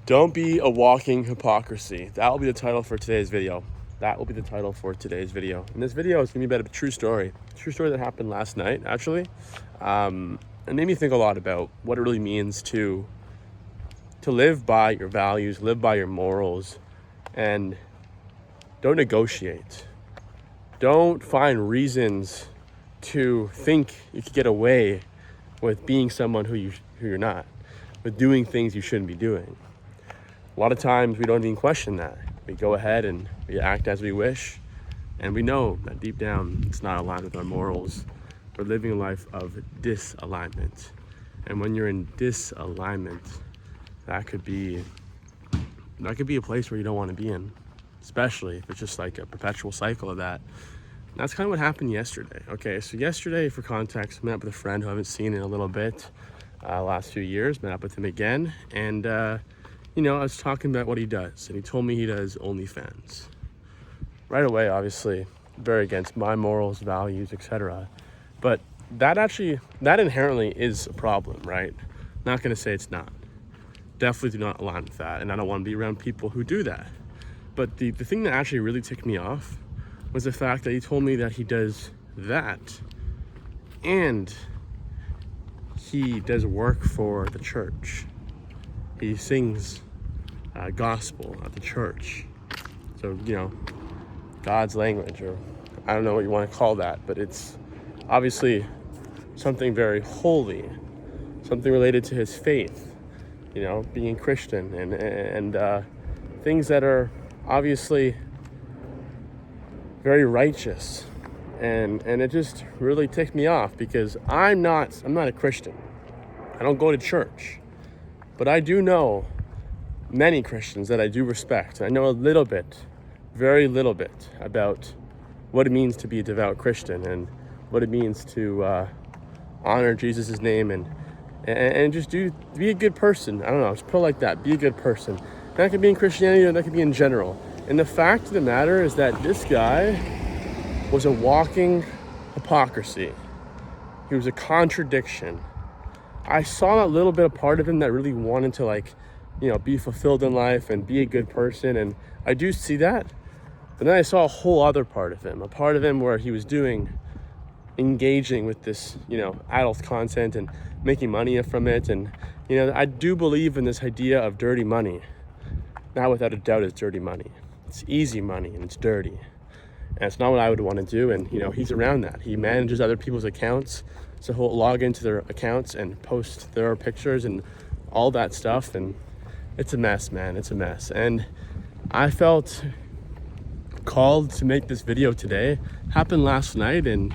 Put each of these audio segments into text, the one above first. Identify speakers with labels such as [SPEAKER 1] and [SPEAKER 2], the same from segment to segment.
[SPEAKER 1] Don't be a walking hypocrisy. That will be the title for today's video. In this video, it's gonna be about a true story that happened last night, actually. It made me think a lot about what it really means to live by your values, live by your morals, and don't negotiate. Don't find reasons to think you could get away with being someone who you're not, with doing things you shouldn't be doing. A lot of times we don't even question that. We go ahead and we act as we wish, and we know that deep down it's not aligned with our morals. We're living a life of disalignment. And when you're in disalignment, that could be a place where you don't want to be in, especially if it's just like a perpetual cycle of that. And that's kind of what happened yesterday. Okay, so yesterday, for context, I met up with a friend who I haven't seen in a little bit, last few years, met up with him again, and I was talking about what he does, and he told me he does OnlyFans. Right away, obviously, very against my morals, values, etc. But that inherently is a problem, right? Not gonna say it's not. Definitely do not align with that, and I don't want to be around people who do that. But the thing that actually really ticked me off was the fact that he told me that he does that, and he does work for the church. He sings gospel at the church. So, God's language, or I don't know what you want to call that, but it's obviously something very holy, something related to his faith, being Christian, and things that are obviously very righteous. And it just really ticked me off because I'm not a Christian. I don't go to church. But I do know many Christians that I do respect. I know a little bit, very little bit, about what it means to be a devout Christian and what it means to honor Jesus' name and just be a good person. I don't know, just put it like that, be a good person. That could be in Christianity or that could be in general. And the fact of the matter is that this guy was a walking hypocrisy. He was a contradiction. I saw that little bit of part of him that really wanted to be fulfilled in life and be a good person. And I do see that. But then I saw a whole other part of him where he was engaging with this, adult content and making money from it. And, I do believe in this idea of dirty money. Now, without a doubt, it's dirty money. It's easy money and it's dirty. And it's not what I would want to do. And, he's around that. He manages other people's accounts. So he'll log into their accounts and post their pictures and all that stuff. And it's a mess, man. It's a mess. And I felt called to make this video today. Happened last night. And,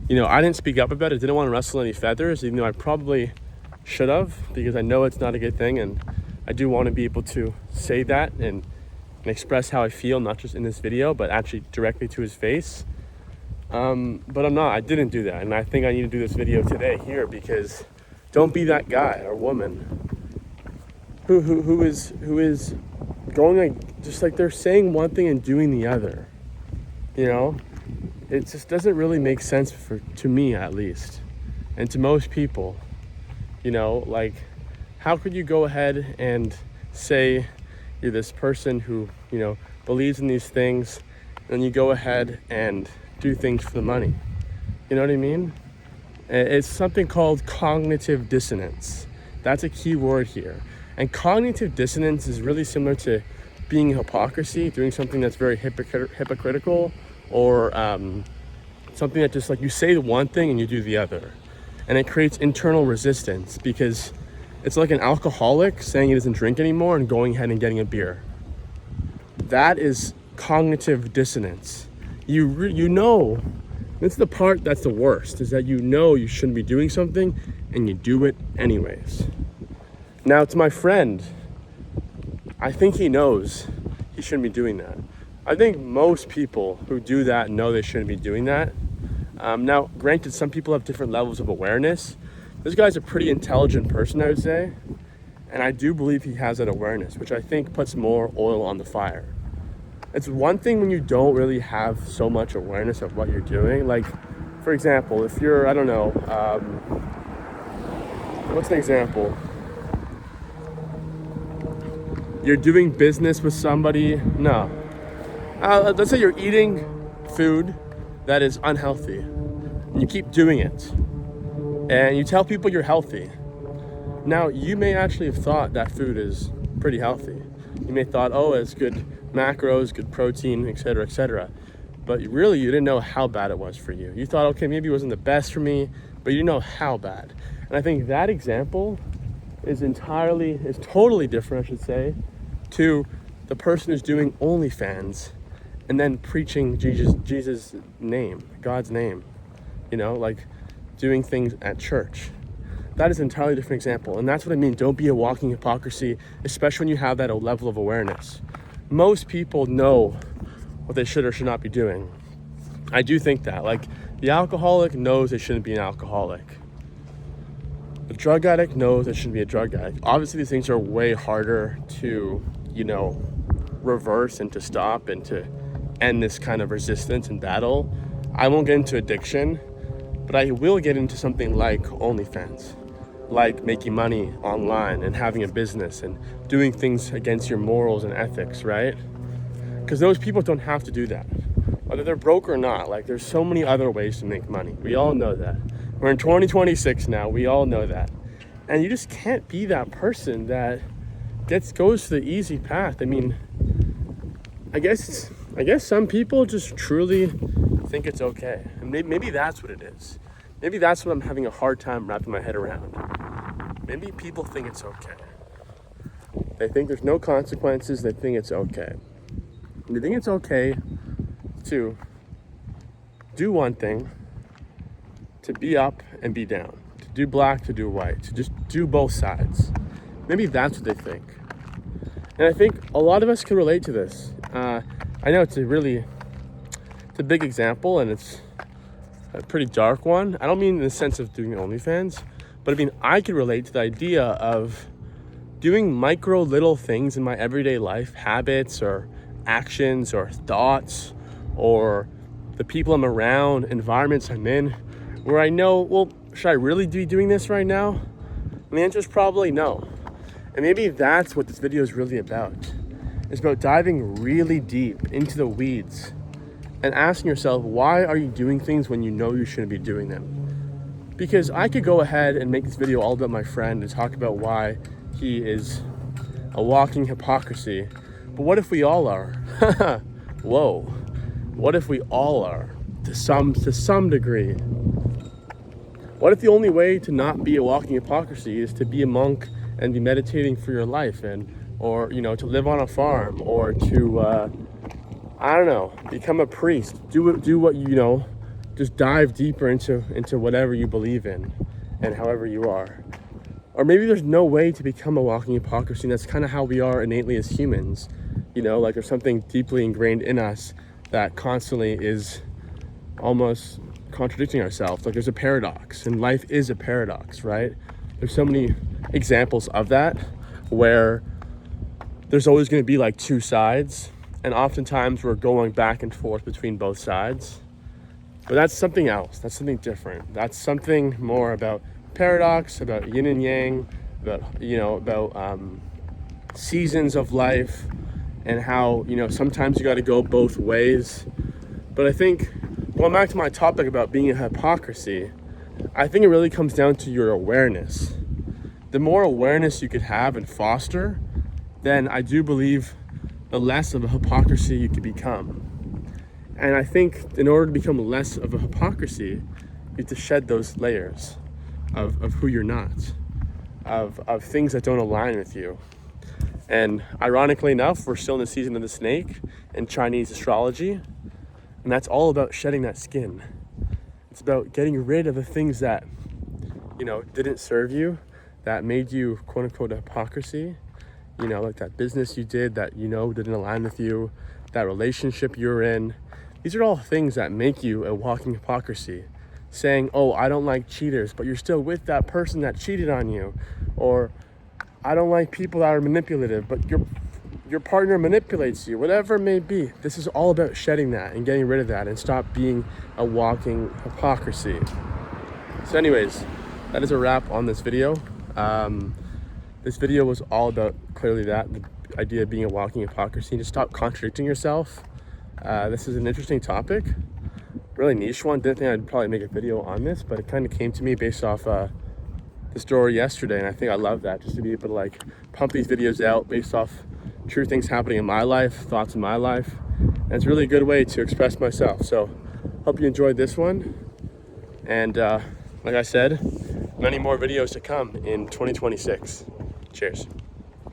[SPEAKER 1] I didn't speak up about it. Didn't want to rustle any feathers, even though I probably should have, because I know it's not a good thing. And I do want to be able to say that and express how I feel, not just in this video, but actually directly to his face. But I didn't do that. And I think I need to do this video today here because don't be that guy or woman who is going just like they're saying one thing and doing the other. It just doesn't really make sense to me, at least, and to most people. How could you go ahead and say you're this person who, believes in these things, and you go ahead and do things for the money? You know what I mean? It's something called cognitive dissonance. That's a key word here. And cognitive dissonance is really similar to being hypocrisy, doing something that's very hypocritical, or something that just you say the one thing and you do the other. And it creates internal resistance because it's like an alcoholic saying he doesn't drink anymore and going ahead and getting a beer. That is cognitive dissonance. It's the part that's the worst, is that you shouldn't be doing something and you do it anyways. Now, to my friend, I think he knows he shouldn't be doing that. I think most people who do that know they shouldn't be doing that. Now, granted, some people have different levels of awareness. This guy's a pretty intelligent person, I would say. And I do believe he has that awareness, which I think puts more oil on the fire. It's one thing when you don't really have so much awareness of what you're doing. Like, for example, if you're, I don't know, what's an example? you're doing business with somebody. No. Let's say you're eating food that is unhealthy and you keep doing it and you tell people you're healthy. Now, you may actually have thought that food is pretty healthy. You may have thought, oh, it's good macros, good protein, etc., etc. But really, you didn't know how bad it was for you. You thought, okay, maybe it wasn't the best for me, but you didn't know how bad. And I think that example is totally different, I should say, to the person who's doing OnlyFans and then preaching Jesus' name, God's name, like doing things at church. That is an entirely different example. And that's what I mean. Don't be a walking hypocrisy, especially when you have that level of awareness. Most people know what they should or should not be doing. I do think that. Like, the alcoholic knows they shouldn't be an alcoholic. The drug addict knows they shouldn't be a drug addict. Obviously, these things are way harder to, reverse and to stop and to end this kind of resistance and battle. I won't get into addiction, but I will get into something like OnlyFans, like making money online and having a business and doing things against your morals and ethics, right? Because those people don't have to do that. Whether they're broke or not, like, there's so many other ways to make money. We all know that. We're in 2026 now, we all know that. And you just can't be that person that goes to the easy path. I mean, I guess some people just truly think it's okay. And maybe that's what it is. Maybe that's what I'm having a hard time wrapping my head around. Maybe people think it's okay. They think there's no consequences, they think it's okay. They think it's okay to do one thing, to be up and be down, to do black, to do white, to just do both sides. Maybe that's what they think. And I think a lot of us can relate to this. I know it's a big example and it's a pretty dark one. I don't mean in the sense of doing OnlyFans, but I mean, I can relate to the idea of doing micro little things in my everyday life, habits or actions or thoughts or the people I'm around, environments I'm in, where I know, well, should I really be doing this right now? And the answer is probably no. And maybe that's what this video is really about. It's about diving really deep into the weeds and asking yourself, why are you doing things when you know you shouldn't be doing them? Because I could go ahead and make this video all about my friend and talk about why he is a walking hypocrisy. But what if we all are? Whoa. What if we all are? To some degree. What if the only way to not be a walking hypocrisy is to be a monk and be meditating for your life or to live on a farm or to become a priest, do what just dive deeper into whatever you believe in and however you are. Or maybe there's no way to become a walking hypocrisy, and that's kind of how we are innately as humans. Like, there's something deeply ingrained in us that constantly is almost contradicting ourselves. Like, there's a paradox, and life is a paradox, right? There's so many examples of that where there's always going to be like two sides, and oftentimes we're going back and forth between both sides. But that's something else. That's something different. That's something more about paradox, about yin and yang, about seasons of life, and how sometimes you got to go both ways. But I think, going back to my topic about being a hypocrisy, I think it really comes down to your awareness. The more awareness you could have and foster, then I do believe the less of a hypocrisy you could become. And I think in order to become less of a hypocrisy, you have to shed those layers of who you're not, of things that don't align with you. And ironically enough, we're still in the season of the snake in Chinese astrology, and that's all about shedding that skin. It's about getting rid of the things that, didn't serve you, that made you, quote unquote, a hypocrisy. Like that business you did that, didn't align with you, that relationship you're in. These are all things that make you a walking hypocrisy. Saying, oh, I don't like cheaters, but you're still with that person that cheated on you. Or, I don't like people that are manipulative, but your partner manipulates you, whatever it may be. This is all about shedding that and getting rid of that and stop being a walking hypocrisy. So anyways, that is a wrap on this video. this video was all about clearly that, the idea of being a walking hypocrisy, and to stop contradicting yourself. This is an interesting topic, really niche one. Didn't think I'd probably make a video on this, but it kind of came to me based off the story yesterday, and I think I love that, just to be able to like pump these videos out based off true things happening in my life, thoughts in my life, and it's really a good way to express myself. So hope you enjoyed this one, and like I said, many more videos to come in 2026. Cheers.